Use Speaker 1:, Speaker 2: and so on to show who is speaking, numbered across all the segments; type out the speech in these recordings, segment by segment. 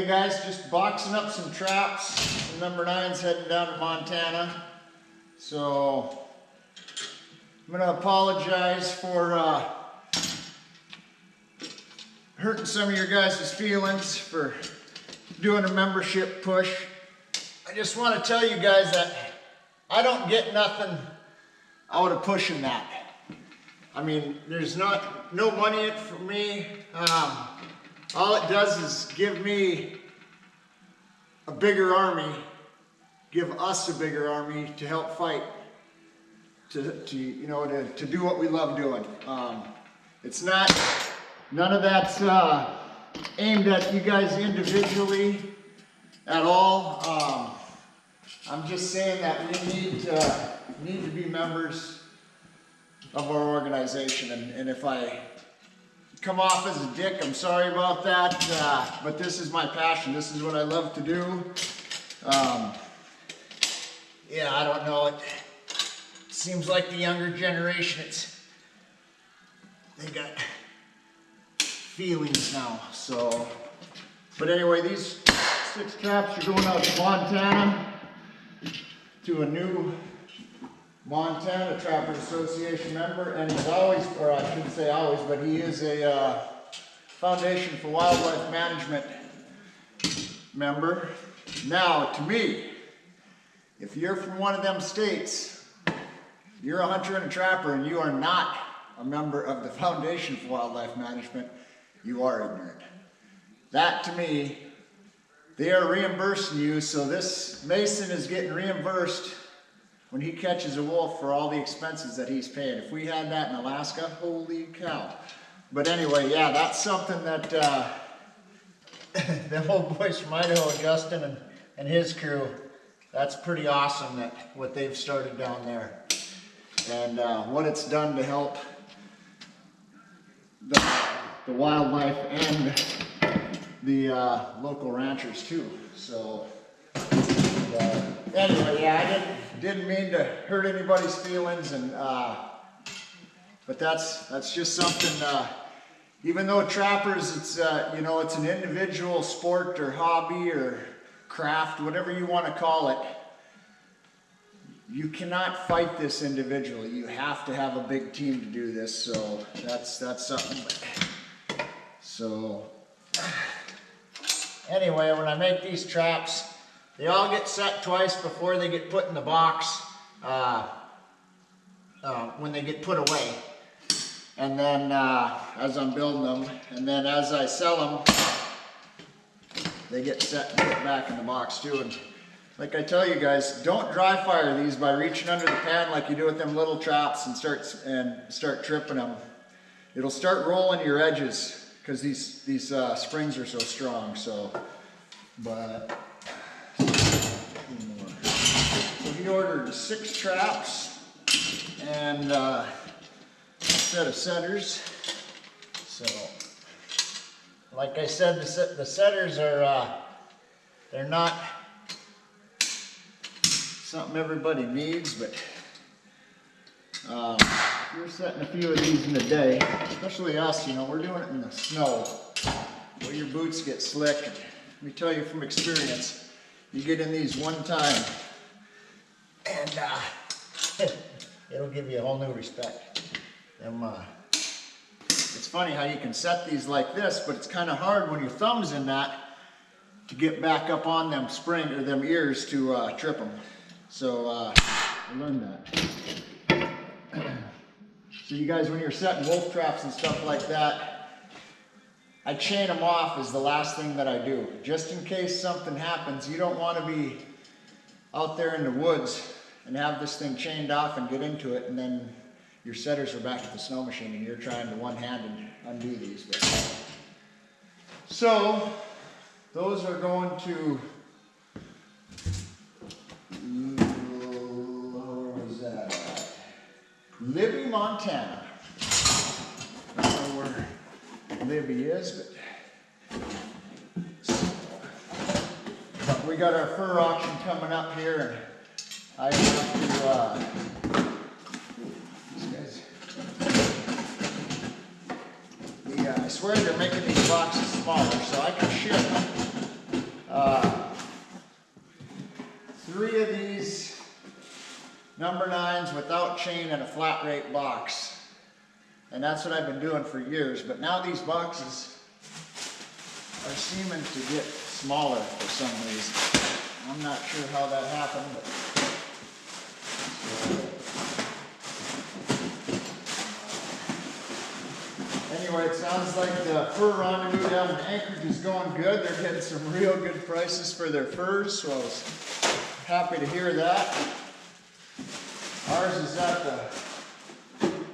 Speaker 1: Hey guys, just boxing up some traps. Some number 9's heading down to Montana. So I'm gonna apologize for hurting some of your guys' feelings for doing a membership push. I just want to tell you guys that I don't get nothing out of pushing that. I mean, there's no money in it for me. All it does is give me a bigger army, give us a bigger army to help fight, to do what we love doing. It's not, none of that's aimed at you guys individually at all. I'm just saying that we need to be members of our organization, and if I come off as a dick, I'm sorry about that, but this is my passion. This is what I love to do. Yeah, I don't know, it seems like the younger generation, they got feelings now, so. But anyway, these 6 traps are going out to Montana, to a new Montana Trappers Association member, and he's always, or I shouldn't say always, but he is a Foundation for Wildlife Management member. Now, to me, if you're from one of them states, you're a hunter and a trapper, and you are not a member of the Foundation for Wildlife Management, you are ignorant. That, to me, they are reimbursing you, so this Mason is getting reimbursed when he catches a wolf for all the expenses that he's paid. If we had that in Alaska, holy cow. But anyway, yeah, that's something that them old boys from Idaho, Justin and his crew, that's pretty awesome that what they've started down there. And what it's done to help the wildlife and the local ranchers too. So anyway, yeah, I didn't mean to hurt anybody's feelings, and but that's just something. Even though trappers, it's it's an individual sport or hobby or craft, whatever you want to call it. You cannot fight this individually. You have to have a big team to do this. So that's something. So anyway, when I make these traps, they all get set twice before they get put in the box, when they get put away. And then as I'm building them, and then as I sell them, they get set and put back in the box too. And like I tell you guys, don't dry fire these by reaching under the pan like you do with them little traps and start tripping them. It'll start rolling your edges because these springs are so strong. So, but. So he ordered 6 traps and a set of setters. So, like I said, the setters are they're not something everybody needs, but if you're setting a few of these in a day, especially us, we're doing it in the snow where your boots get slick. And let me tell you from experience, you get in these one time, and it'll give you a whole new respect. It's funny how you can set these like this, but it's kind of hard when your thumb's in that to get back up on them them ears to trip them. So I learned that. So you guys, when you're setting wolf traps and stuff like that, I chain them off is the last thing that I do. Just in case something happens, you don't want to be out there in the woods and have this thing chained off and get into it, and then your setters are back at the snow machine and you're trying to one-handed undo these. So those are going to, where was that at? Libby, Montana. I don't know where Libby is, but we got our fur auction coming up here, and I have to, these guys, I swear they're making these boxes smaller so I can ship number 9s without chain in a flat rate box. And that's what I've been doing for years, but now these boxes are seeming to get smaller for some reason. I'm not sure how that happened, but anyway, it sounds like the fur rendezvous down in Anchorage is going good. They're getting some real good prices for their furs, so I was happy to hear that. Ours is at the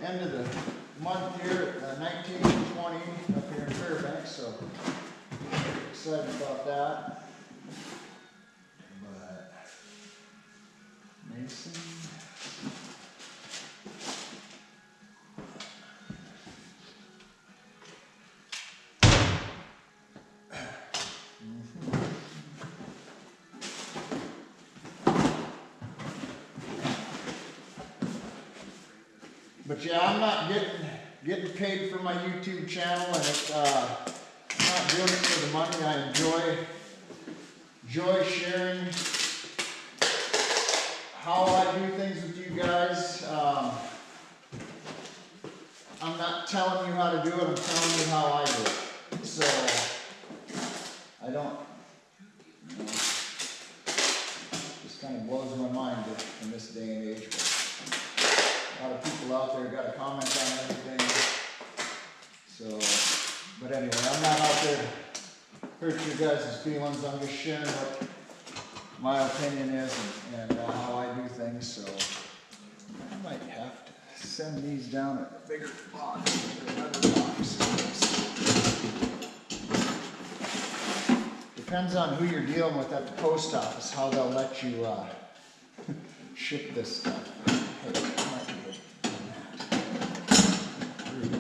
Speaker 1: end of the month here, 1920 up here in Fairbanks, so excited about that. But Mason. But yeah, I'm not getting paid for my YouTube channel, and it's I'm not doing it for the money. I enjoy sharing how I do things with you guys. I'm not telling you how to do it, I'm telling you how I do it. So I don't, you know, just kind of blows my mind in this day and age. But a lot of people out there got to comment on everything. So, but anyway, I'm not out there to hurt your guys' feelings. I'm just sharing what my opinion is and how I do things. So I might have to send these down in a bigger box, another box. Depends on who you're dealing with at the post office, how they'll let you ship this stuff. Hey, that might be good. Here we go.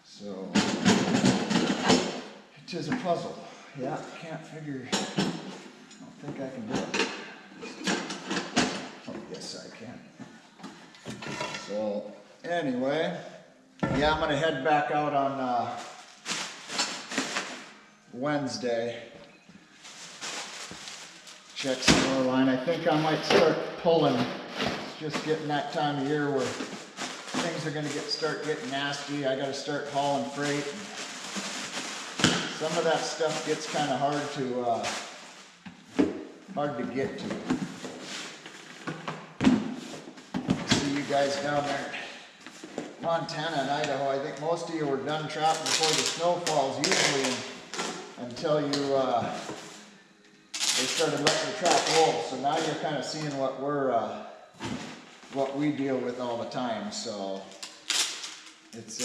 Speaker 1: So, it is a puzzle. Yeah, can't figure, I don't think I can do it. Oh, yes, I can. So, anyway, yeah, I'm going to head back out on Wednesday. Check some more line. I think I might start pulling. It's just getting that time of year where things are going to start getting nasty. I got to start hauling freight. Some of that stuff gets kind of hard to get to. See you guys down there in Montana and Idaho. I think most of you were done trapping before the snow falls usually until you they started letting the trap roll. So now you're kind of seeing what we deal with all the time. So it's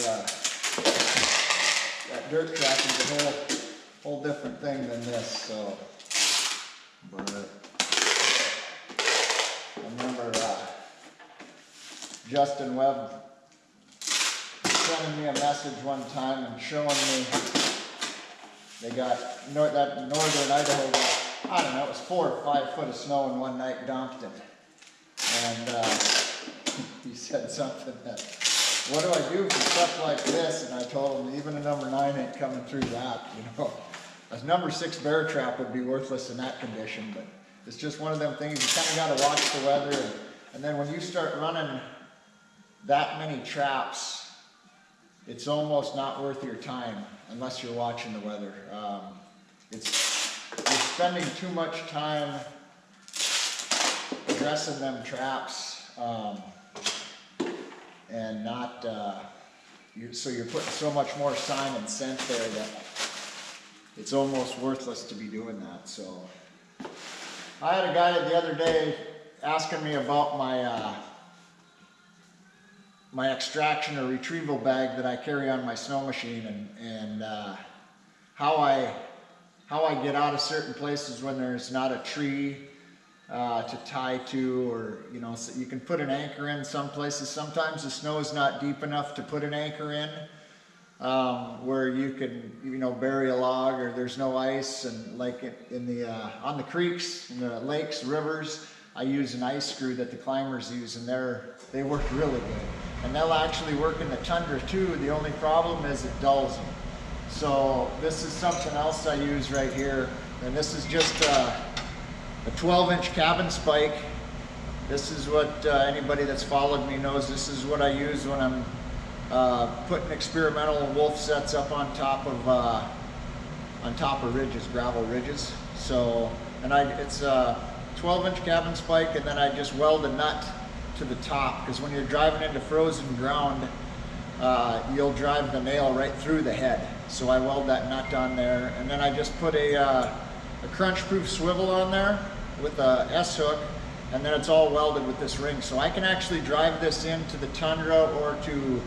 Speaker 1: that dirt trap is a whole different thing than this. So, but I remember Justin Webb sending me a message one time and showing me they got that northern Idaho got, I don't know, it was 4 or 5 foot of snow in one night dumped it. And he said something that, what do I do for stuff like this? And I told him, even a number 9 ain't coming through that, you know. A number 6 bear trap would be worthless in that condition, but it's just one of them things, you kind of got to watch the weather. And then when you start running that many traps, it's almost not worth your time unless you're watching the weather. You're spending too much time dressing them traps and not, so you're putting so much more sign and scent there that it's almost worthless to be doing that. So I had a guy the other day asking me about my extraction or retrieval bag that I carry on my snow machine, and how I get out of certain places when there's not a tree to tie to, or you know, so you can put an anchor in some places. Sometimes the snow is not deep enough to put an anchor in, where you can, you know, bury a log, or there's no ice, and like in the on the creeks, in the lakes, rivers, I use an ice screw that the climbers use, and they work really good. And they'll actually work in the tundra too. The only problem is it dulls them. So this is something else I use right here. And this is just a 12-inch cabin spike. This is what anybody that's followed me knows. This is what I use when I'm putting experimental wolf sets up on top of ridges, gravel ridges. So, and it's a 12-inch cabin spike, and then I just weld a nut to the top, because when you're driving into frozen ground, you'll drive the nail right through the head. So I weld that nut on there, and then I just put a crunch-proof swivel on there with a S-hook, and then it's all welded with this ring. So I can actually drive this into the tundra or to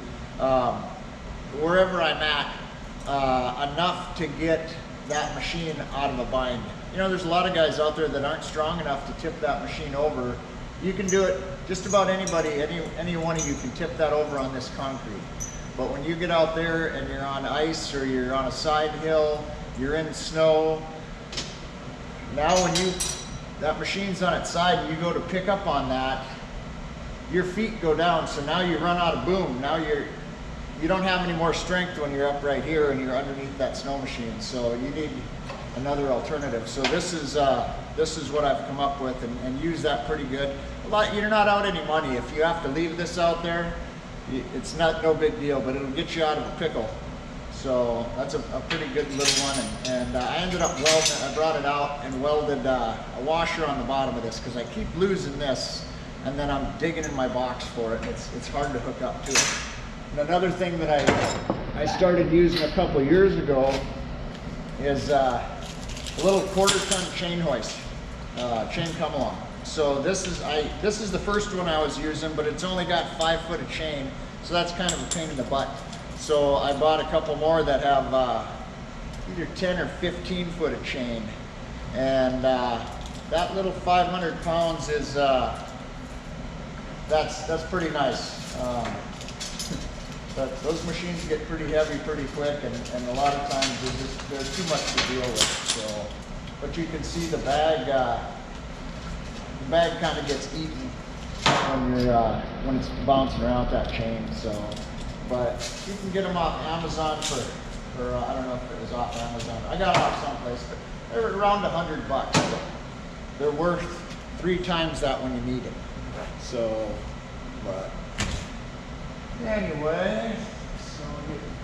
Speaker 1: wherever I'm at enough to get that machine out of a bind. You know, there's a lot of guys out there that aren't strong enough to tip that machine over. You can do it, just about anybody, any one of you can tip that over on this concrete. But when you get out there and you're on ice or you're on a side hill, you're in snow, now when that machine's on its side and you go to pick up on that, your feet go down, so now you run out of boom. Now you don't have any more strength when you're up right here and you're underneath that snow machine. So you need another alternative. So this is what I've come up with, and use that pretty good. You're not out any money. If you have to leave this out there, it's no big deal, but it'll get you out of a pickle. So that's a pretty good little one, and I ended up welding. I brought it out and welded a washer on the bottom of this, because I keep losing this, and then I'm digging in my box for it. It's hard to hook up to it. And another thing that I started using a couple years ago is a little 1/4-ton chain hoist, chain come along. So this is the first one I was using, but it's only got 5 foot of chain, so that's kind of a pain in the butt. So I bought a couple more that have either 10 or 15 foot of chain, and that little 500 pounds is that's pretty nice. But those machines get pretty heavy pretty quick, and a lot of times they're too much to deal with. So, but you can see the bag kind of gets eaten when it's bouncing around that chain. So, but you can get them off Amazon for I don't know if it was off Amazon. I got them off someplace, but they're around $100. They're worth 3 times that when you need it. So, but anyway.